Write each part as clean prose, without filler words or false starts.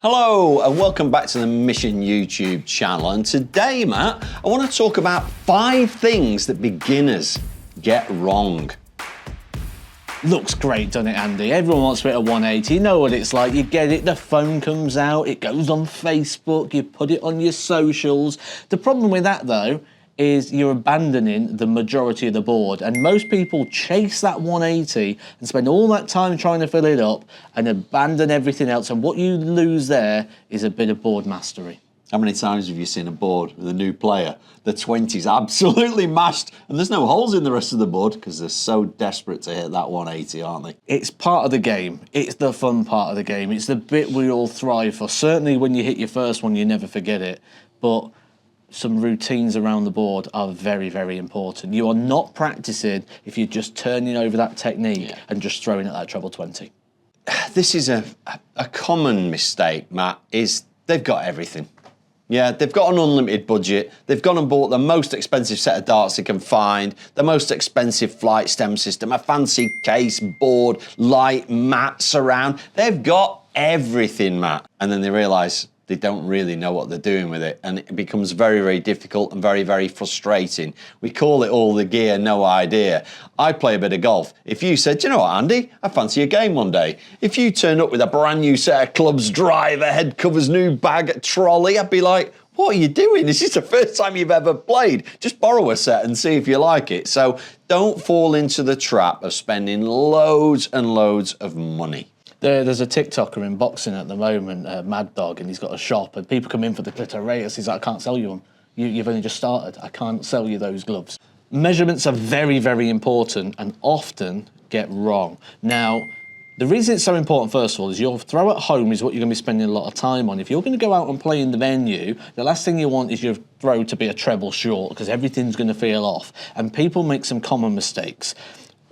Hello and welcome back to the Mission YouTube channel, and today, Matt, I want to talk about 5 things that beginners get wrong. Looks great, doesn't it, Andy? Everyone wants to hit a 180. You know what it's like. You get it, the phone comes out, it goes on Facebook, you put it on your socials. The problem with that, though, is you're abandoning the majority of the board, and most people chase that 180 and spend all that time trying to fill it up and abandon everything else, and what you lose there is a bit of board mastery. How many times have you seen a board with a new player? The 20's absolutely mashed, and there's no holes in the rest of the board because they're so desperate to hit that 180, aren't they? It's part of the game. It's the fun part of the game. It's the bit we all thrive for. Certainly when you hit your first one, you never forget it, but some routines around the board are very, very important. You are not practicing if you're just turning over that technique and just throwing at that treble 20. This is a common mistake, Matt, is they've got everything. Yeah, they've got an unlimited budget. They've gone and bought the most expensive set of darts they can find, the most expensive flight stem system, a fancy case, board, light, mat, surround. They've got everything, Matt. And then they realise they don't really know what they're doing with it, and it becomes very, very difficult and very, very frustrating. We call it all the gear, no idea. I play a bit of golf. If you said, you know what, Andy, I fancy a game one day. If you turn up with a brand new set of clubs, driver, head covers, new bag, trolley, I'd be like, what are you doing? This is the first time you've ever played. Just borrow a set and see if you like it. So don't fall into the trap of spending loads and loads of money. There's a TikToker in boxing at the moment, Mad Dog, and he's got a shop, and people come in for the clitoris. He's like, I can't sell you them. You've only just started. I can't sell you those gloves. Measurements are very, very important and often get wrong. Now, the reason it's so important, first of all, is your throw at home is what you're going to be spending a lot of time on. If you're going to go out and play in the venue, the last thing you want is your throw to be a treble short, because everything's going to feel off. And people make some common mistakes.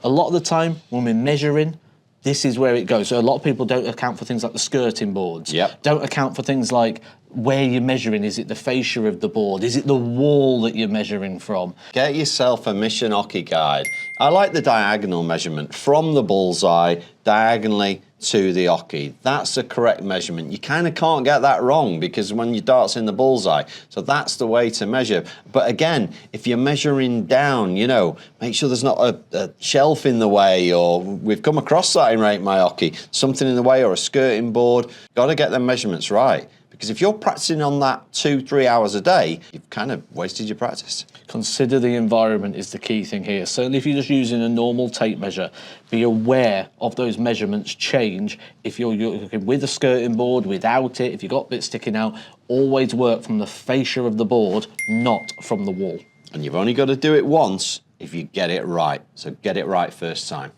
A lot of the time, when we're measuring, this is where it goes. So a lot of people don't account for things like the skirting boards. Yep. Don't account for things like where you're measuring. Is it the fascia of the board? Is it the wall that you're measuring from? Get yourself a Mission Hockey guide. I like the diagonal measurement from the bullseye diagonally to the hockey. That's the correct measurement. You kind of can't get that wrong because when your dart's in the bullseye. So that's the way to measure. But again, if you're measuring down, you know, make sure there's not a shelf in the way, or we've come across that in Rate My Hockey, something in the way, or a skirting board. Got to get them measurements right. Because if you're practicing on that 2-3 hours a day, you've kind of wasted your practice. Consider the environment is the key thing here. Certainly if you're just using a normal tape measure, be aware of those measurements change. If you're looking with a skirting board, without it, if you've got bits sticking out, always work from the fascia of the board, not from the wall. And you've only got to do it once if you get it right. So get it right first time.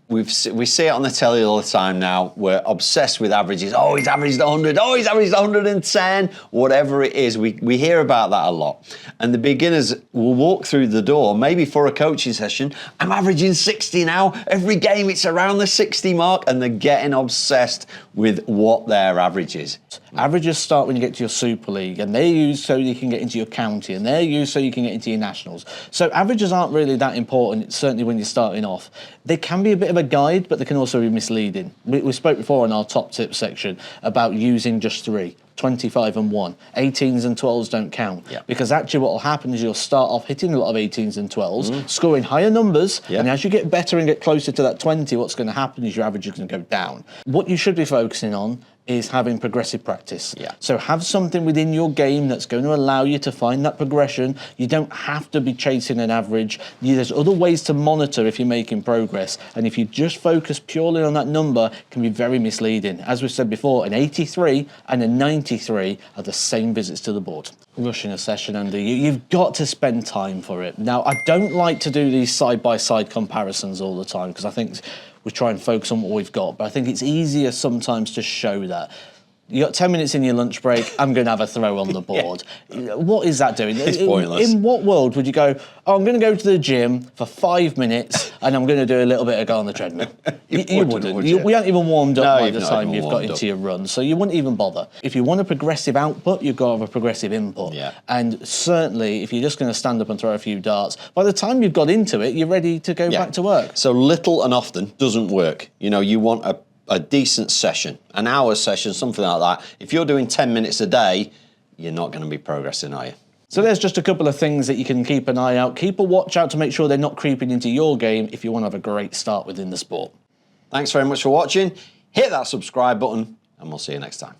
We see it on the telly all the time now. We're obsessed with averages. Oh, he's averaged 100. Oh, he's averaged 110. Whatever it is, we hear about that a lot. And the beginners will walk through the door, maybe for a coaching session. I'm averaging 60 now. Every game it's around the 60 mark, and they're getting obsessed with what their average is. Averages start when you get to your Super League, and they're used so you can get into your county, and they're used so you can get into your nationals. So averages aren't really that important, certainly when you're starting off. They can be a bit of a guide, but they can also be misleading. We spoke before in our top tips section about using just 3. 25 and 1. 18s and 12s don't count. Yep. Because actually what will happen is you'll start off hitting a lot of 18s and 12s, scoring higher numbers, and as you get better and get closer to that 20, what's going to happen is your average is going to go down. What you should be focusing on is having progressive practice. Yeah. So have something within your game that's going to allow you to find that progression. You don't have to be chasing an average. There's other ways to monitor if you're making progress. And if you just focus purely on that number, it can be very misleading. As we've said before, an 83 and a 93 are the same visits to the board. Rushing a session, Andy, you've got to spend time for it. Now, I don't like to do these side-by-side comparisons all the time because I think we try and focus on what we've got, but I think it's easier sometimes to show that. You got 10 minutes in your lunch break, I'm going to have a throw on the board. What is that doing? It's pointless. In what world would you go, oh, I'm going to go to the gym for 5 minutes and I'm going to do a little bit of go on the treadmill? You wouldn't. Would you? We haven't even warmed up by the time you've got up into your run, so you wouldn't even bother. If you want a progressive output, you've got to have a progressive input. Yeah. And certainly, if you're just going to stand up and throw a few darts, by the time you've got into it, you're ready to go back to work. So little and often doesn't work. You know, you want a a decent session, an hour session, something like that. If you're doing 10 minutes a day, you're not going to be progressing, are you? So there's just a couple of things that you can keep an eye out. Keep a watch out to make sure they're not creeping into your game if you want to have a great start within the sport. Thanks very much for watching. Hit that subscribe button and we'll see you next time.